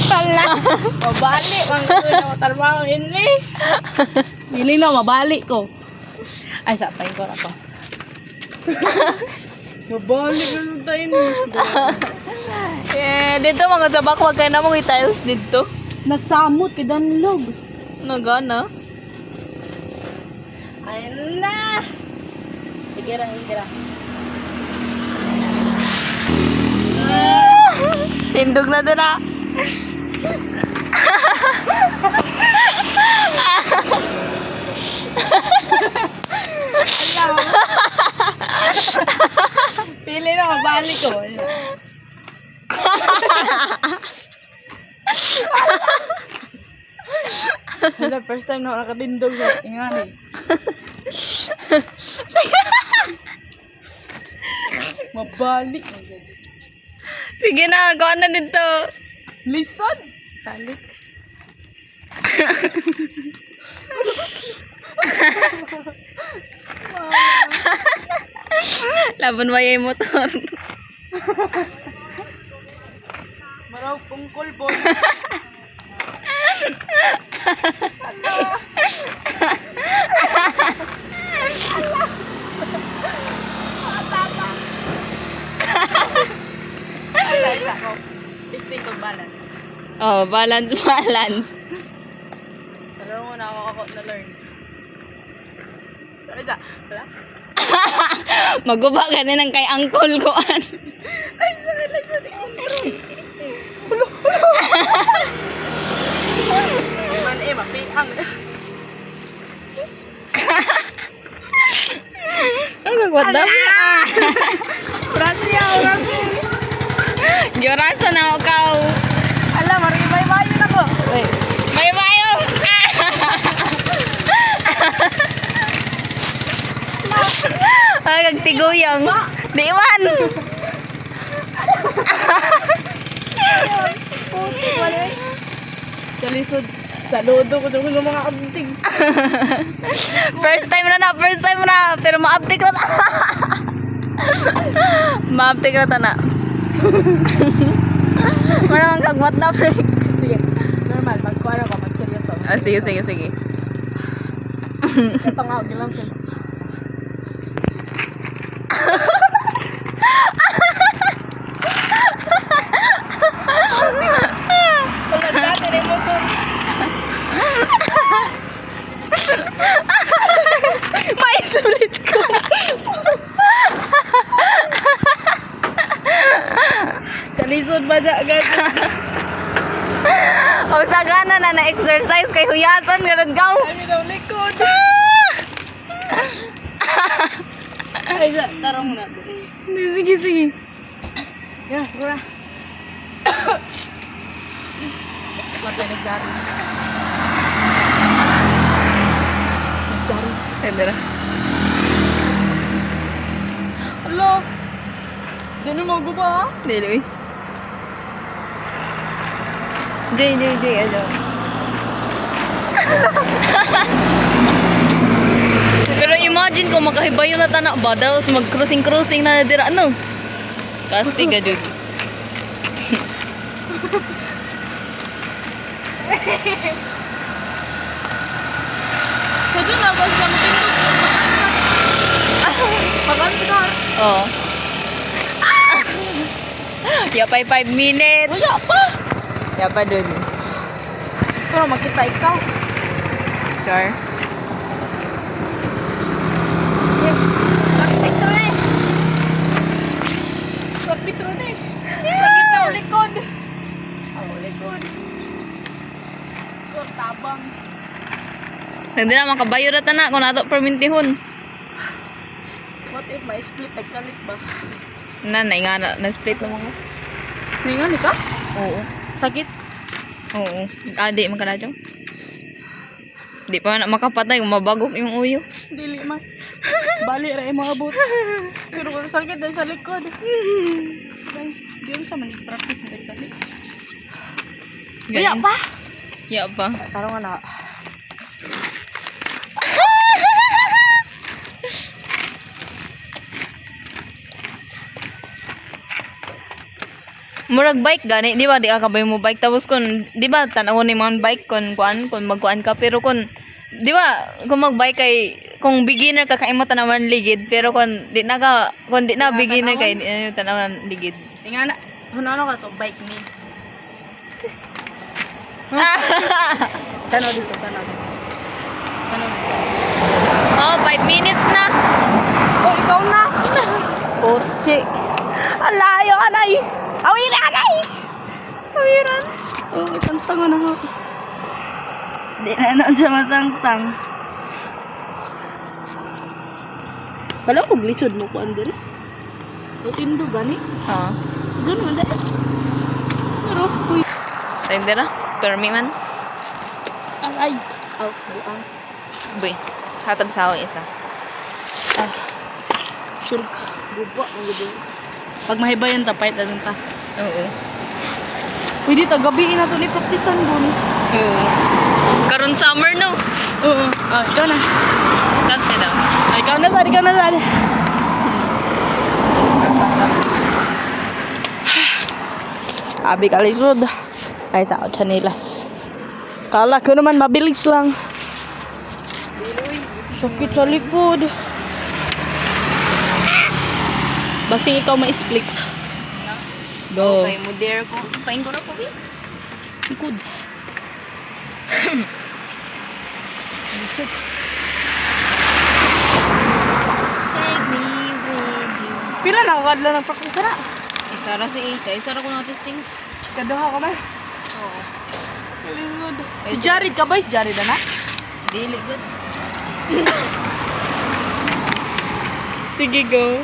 Tala. Mabali. Manggulo na matarbaho ini. Hiling na mabali ko. Ay, sapay ko na to. Mabali ko na tayo ni. Dito mga tabak, wag kayo na mong i-tiles dito. Nasamot, kidanlog. Nagana. Ayun na. Higirang. Tindog na doon ah. Pili na, mabali ko. Wala, first time na ako nakatindog sa ingani. Mabali. Sige na, gawa na dito. Listen. Balik. Laban mo yung motor. Maraw pungkol po. Stick of balance. Oh, balance. Pero muna ako na learn. Sabi ka, wala? Maguba ka na ng kay uncle ko. Ay, sakit lang sa tikong bro. Man mapiang. Ang gagwat daw. Gracias, gracias. Giyorasa na ako. Alam, maribay-bayo na ko. May bayo. Ay, nagtiguyang. Di man. Sa lisod. Sa lodo ko doon ng mga abting. First time na. Pero ma-uptake na ta. Ma-uptake na ta na. Maramang kagwat na, pre. Sige, normal. Magkuha na ko. Magseryoso. Ah, sige. Ito nga, gilang siya. Wala dati rin mo ko. Maisulit ko. Talisod ba dyan agad? O sagana na na-exercise kay huyasan ganun gaw. Kami daw likod. Ay, tarong na. Sige. Yeah, sigura. Matay nagdari. Nagdari. Tendera. Hello. Diyan mo guba ha? Dili. Jay, ano. Pero imagine kung makahibayo na tanak ba daw mag-cruising na dira ano. Kastig ka jud. So doon na, basta kami tindog. Maganda. Oh. Yapay 5 minutes. Wala pa. Yapa dun. Gusto na makita ikaw. Sure. Yes. Lapis rin eh. Lapis rin eh. Sakit na ulikod. Ulikod. Tabang. Hindi na makabayo na tanak kung nato permintihon. What if may split nagkalit ba? Nanay nga na-split na mga. Ningan ka? Oo. Sakit? Oo. Di man ka na dyan. Di pa na makapatay kung mabagok yung uyo. Dili man. Bali rin yung mga abot. Pero kung sakit dahil sa likod. Ay, di rin sa manig-practice na nagkalit. Kaya pa? Ya pa. Tarong na. Murag bike gani, di ba? Di ka kabay mo bike tapos kun, di ba? Tanawon ni mga bike kun magkuan ka pero kun di ba? Kung magbike kay kung beginner ka kaimo tanawan ligid pero kung di na beginner kay di na tanawan ligid. Tingnan na. Ano ka to? Bike me. Tanaw dito, tanaw. Tanaw dito. Oh, 5 minutes na. Oh, ikaw na. Poche. Alayo, anay. Awiran, anay. Awiran. Oh, itantang na ako. Di na siya matangtang. Wala ko glisod mo ko andun. Tindo gani. Oo. Doon mo dahil. Pero, huy. Tindera, permi man. Aray. Aw, buang. Boy, hatag sa isa. Ah. Sure. Bubo, ang gudo. Pag mahibayan ta, pahit na ta. Oo. Uy, dito, gabiin na to ni practicean doon. Oo. Karon summer no. Oo. Ah, ikaw na. Kante daw. Ah, ikaw na, ikaw na, ikaw na. Abi kalisod. Ay sa chanelas. Kala ko naman mabilis lang. Sakit sa likod. Basing ikaw ma-split. Go. Okay, mo dare ko. Pain ko ra ko bi. Likod. Lisod. Take me with you. Pila na kadlo ng practice na. Isa ra si Ika. Isa ra ko na testing. Kaduha ka ba? Oo. Lisod. Si Jared ka ba? Si Jared na? Dili good. Sige, go.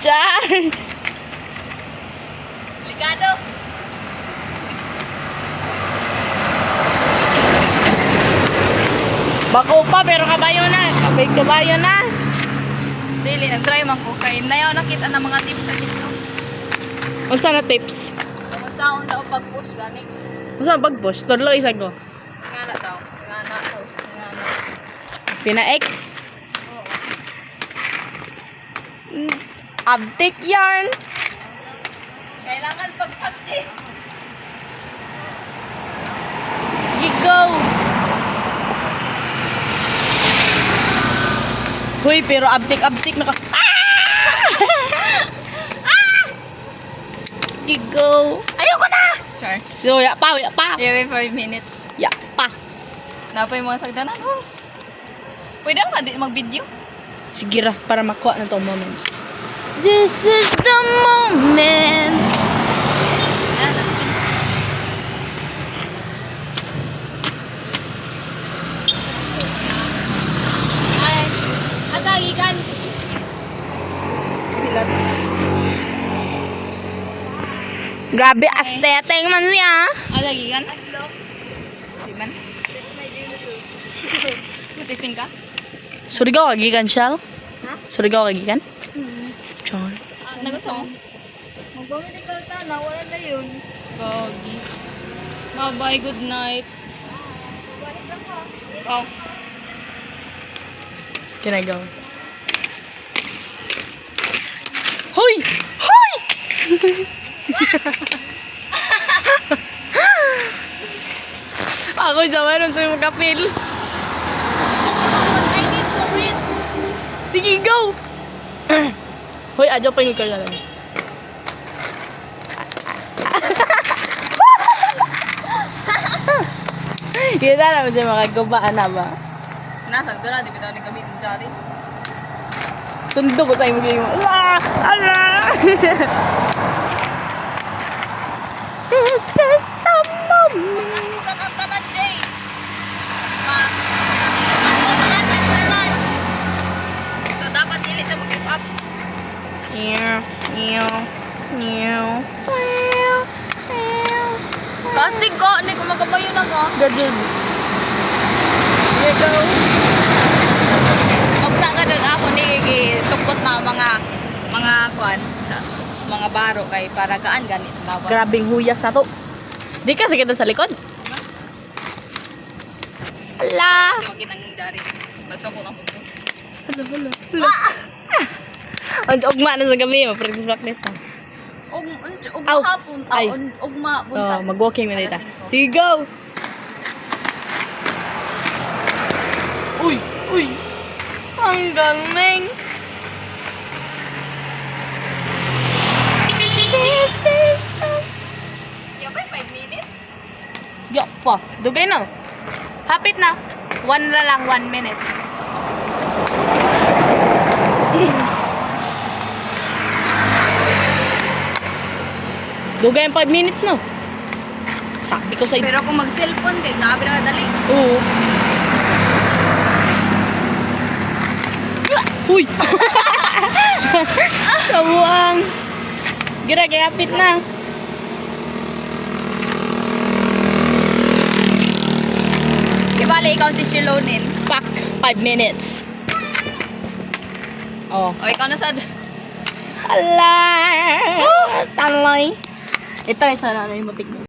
Jared! Ligado. Bako pa, pero kabayo na. Kabay kabayo na. Dili, nag-try man ko. Kay nayaw nakita ng mga tips sa TikTok. Unsa na tips? Kung saan daw pag-push gani. Unsa ang pag-push? Tudlo isa ko. Nga na daw. Nga na post. Nga na. Pina-X. Oo. Abtik yarn. Kailangan pag-practice. Go. Huy, pero abtik-abtik na ka. Go. Ayoko na! Char. So, ya pa, ya pa. Yeah, 5 minutes. Ya pa. Napay mga sagdanan, host. Pwede ba mag-video? Sige ra, para makuha na itong moments. This is the moment. Yeah, that's good. Ay, asagikan. Silat. Grabe, aesthetic man siya. Asagikan? Siman. Matising ka? Surigao kagikan siya? Surigao kagikan? Chon. Nagusto mo? Mag-medical ka na, wala na yun. Gogi. Bye-bye, good night. Oh. Can I go? Hoy! Hoy! Ako sa meron sa'yo magkapil. I need to read. Sige, go! Hoy, adyo pa yung lang. Kita naman siya makagubaan na ba? Nasag doon na, di ba ito gamitin jari? Tundog ko tayo mag-iwan. Allah! Allah! This is the moment. Isan ang tanan, Jay! Ang tanan! So, dapat ilit na mag-give up. Meow, meow, meow. Kastig ko, hindi ko magabayo na ko. Gadun. Here go. Magsa ka doon ako, hindi support na mga kuan sa mga baro kay para gaan gani sa lawas. Grabing huyas na to. Di kasi kita sa likod. Ala! Kasi makita ng jari. Basta ko lang po. Hala. Ang ugma na sa gabi, practice na. Ugma Aw. hapon. Ay. Ugma buntag. Mag-walking na dito. Alas 5. Sige, go! Uy. Ang galing. Yung ba 5 minutes? Yak pa. Dugay na. Hapit na. 1 na lang, 1 minute. Dugay ang 5 minutes no. Sabi ko sa Pero kung mag-cellphone kay grabe na dali. Oo. Uy! Kabuang. Gira, kaya hapit na. Ibali ikaw si Shilonin. Pak, 5 minutes. Oh. O ikaw na sad. Ala! Talay. Ito isa na yung mutik.